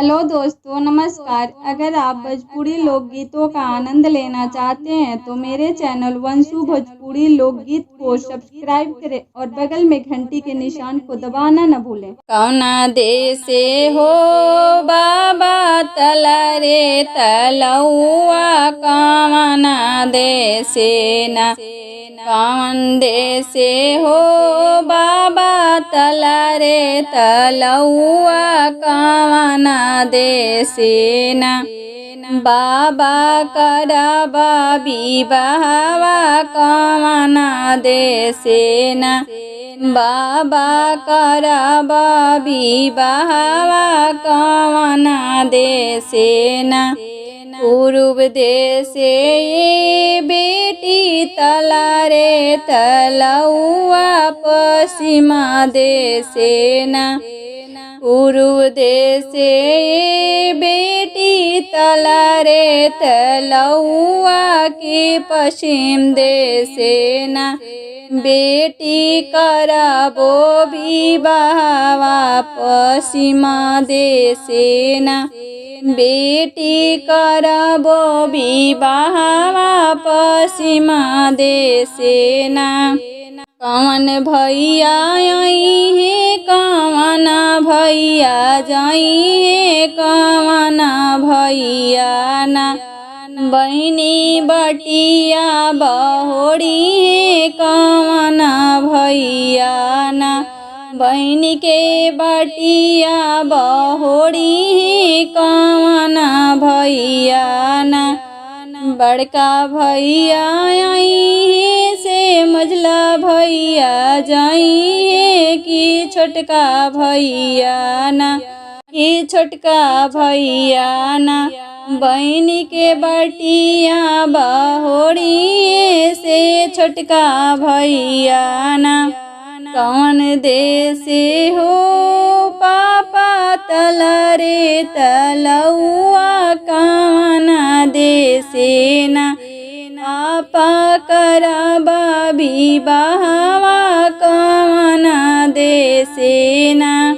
Hello दोस्तों, नमस्कार। अगर आप भोजपुरी लोकगीतों का आनंद लेना चाहते हैं तो मेरे चैनल वंशु भोजपुरी लोकगीत को सब्सक्राइब करें और बगल में घंटी के निशान को दबाना न भूलें। कौना देशे हो बाबा तला रे तलौआ कौना देशे न कौन देशे हो बाबा तला रे तलौआ कौना देशे न बाबा करबा विवाहवा कौना देशे न बाबा करबा विवाहवा कौना देशे न पूर्व देशे ये बेटी तला रे तलौआ पश्चिमा देशे न पूर्व देशे ये बेटी तला रे तलौआ के पश्चिम देशे न बेटी करबो विवाहवा पश्चिमा देशे न बेटी करबो विवाहवा पश्चिमा देशे न कौन भैया आई है कौन भैया जाई है कौन भैया न बहनी बटिया बहोड़ी है कौन भैया न बहनी के बटिया बहोड़ी है कौन भैया न बड़का भैया आई है से मझला भैया जाई है कि छोटका भैया न कि छोटका भैया न बहनी के बटिया बहोड़ी से छोटका भैया न कौन देशे हो पापा तला रे तलौआ कौना देशे न पापा करबा विवाहवा कौना देशे न।